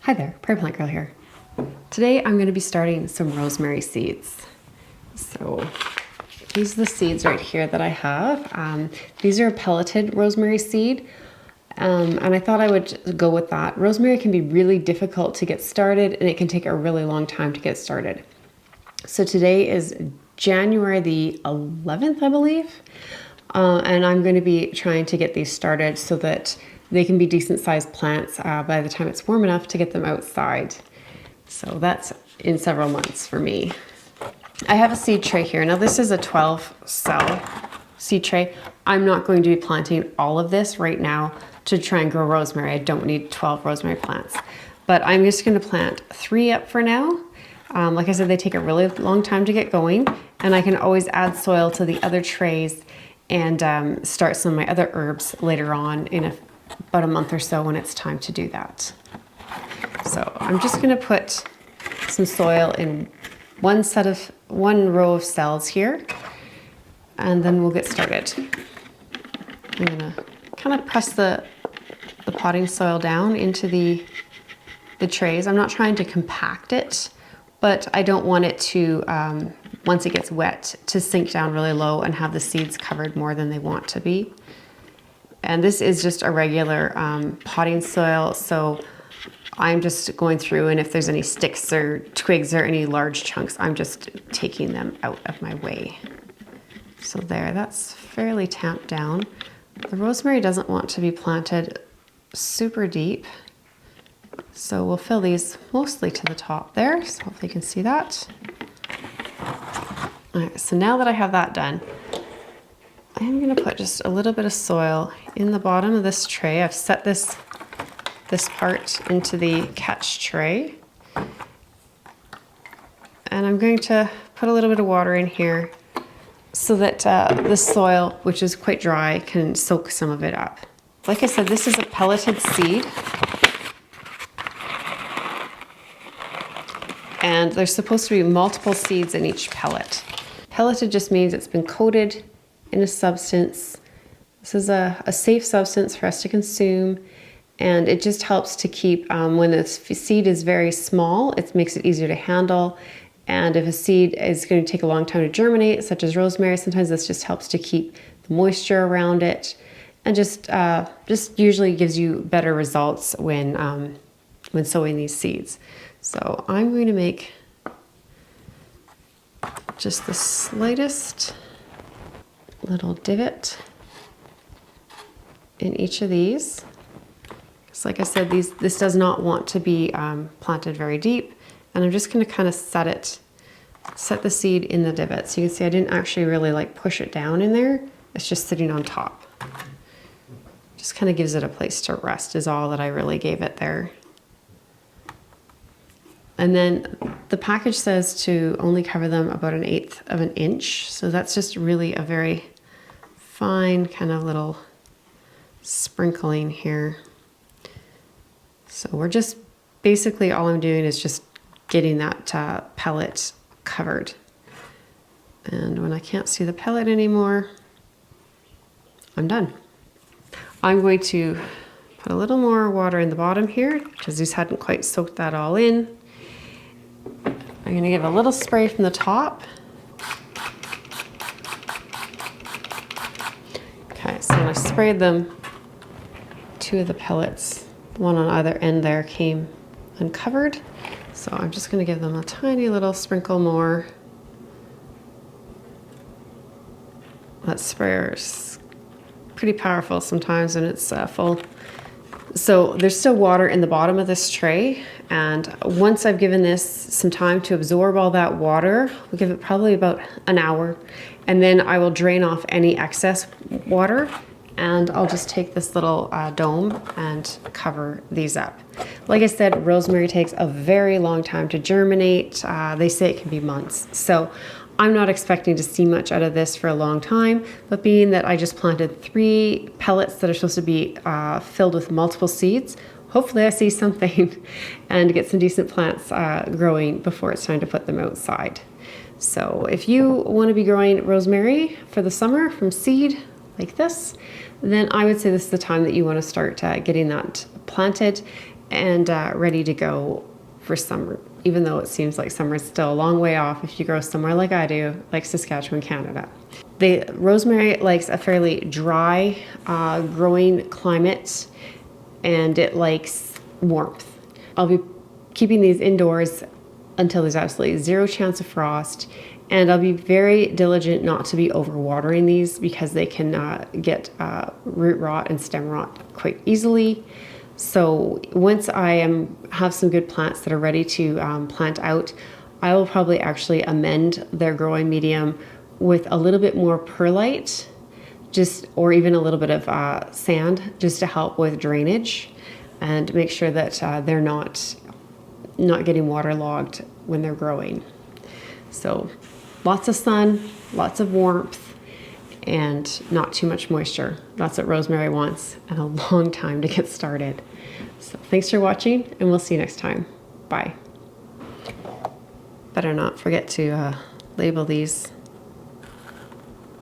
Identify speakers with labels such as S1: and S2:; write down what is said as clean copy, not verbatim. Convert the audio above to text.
S1: Hi there, Prairie Plant Girl here. Today I'm going to be starting some rosemary seeds. So these are the seeds right here that I have. These are a pelleted rosemary seed, and I thought I would go with that. Rosemary can be really difficult to get started, and it can take a really long time to get started. So today is January the 11th, I believe, and I'm going to be trying to get these started so that they can be decent sized plants by the time it's warm enough to get them outside. So that's in several months for me. I have a seed tray here. Now this is a 12 cell seed tray. I'm not going to be planting all of this right now to try and grow rosemary. I don't need 12 rosemary plants, but I'm just going to plant 3 up for now. Like I said, they take a really long time to get going, and I can always add soil to the other trays and start some of my other herbs later on in about a month or so when it's time to do that. So I'm just going to put some soil in one row of cells here, and then we'll get started. I'm going to kind of press the potting soil down into the trays. I'm not trying to compact it, but I don't want it to, once it gets wet, to sink down really low and have the seeds covered more than they want to be. And this is just a regular potting soil, so I'm just going through, and if there's any sticks or twigs or any large chunks, I'm just taking them out of my way. So there, that's fairly tamped down. The rosemary doesn't want to be planted super deep, so we'll fill these mostly to the top there, so hopefully you can see that. All right, so now that I have that done, I'm going to put just a little bit of soil in the bottom of this tray. I've set this part into the catch tray, and I'm going to put a little bit of water in here so that the soil, which is quite dry, can soak some of it up. Like I said, this is a pelleted seed, and there's supposed to be multiple seeds in each pellet. Pelleted just means it's been coated in a substance. This is a safe substance for us to consume, and it just helps to keep, when the seed is very small, it makes it easier to handle. And if a seed is going to take a long time to germinate, such as rosemary, sometimes this just helps to keep the moisture around it, and just usually gives you better results when sowing these seeds. So I'm going to make just the slightest little divot in each of these. So like I said, this does not want to be planted very deep, and I'm just going to kind of set the seed in the divot. So you can see I didn't actually really push it down in there. It's just sitting on top. Just kind of gives it a place to rest is all that I really gave it there. And then the package says to only cover them about 1/8 of an inch. So that's just really a very fine kind of little sprinkling here. So we're just basically, all I'm doing is just getting that pellet covered. And when I can't see the pellet anymore, I'm done. I'm going to put a little more water in the bottom here because these hadn't quite soaked that all in. I'm going to give a little spray from the top. Okay, so when I sprayed them, 2 of the pellets, one on either end there, came uncovered. So I'm just going to give them a tiny little sprinkle more. That sprayer is pretty powerful sometimes when it's full. So there's still water in the bottom of this tray, and once I've given this some time to absorb all that water, we'll give it probably about an hour, and then I will drain off any excess water, and I'll just take this little dome and cover these up. Like I said, rosemary takes a very long time to germinate. They say it can be months. So I'm not expecting to see much out of this for a long time, but being that I just planted 3 pellets that are supposed to be filled with multiple seeds, hopefully I see something and get some decent plants growing before it's time to put them outside. So if you want to be growing rosemary for the summer from seed like this, then I would say this is the time that you want to start getting that planted. and ready to go for summer, even though it seems like summer is still a long way off if you grow somewhere like I do, like Saskatchewan, Canada. The rosemary likes a fairly dry growing climate, and it likes warmth. I'll be keeping these indoors until there's absolutely zero chance of frost, and I'll be very diligent not to be overwatering these because they can get root rot and stem rot quite easily. So once I have some good plants that are ready to plant out, I will probably actually amend their growing medium with a little bit more perlite, or even a little bit of sand, just to help with drainage and make sure that they're not getting waterlogged when they're growing. So lots of sun, lots of warmth, and not too much moisture. That's what rosemary wants, and a long time to get started. So thanks for watching, and we'll see you next time. Bye. Better not forget to label these.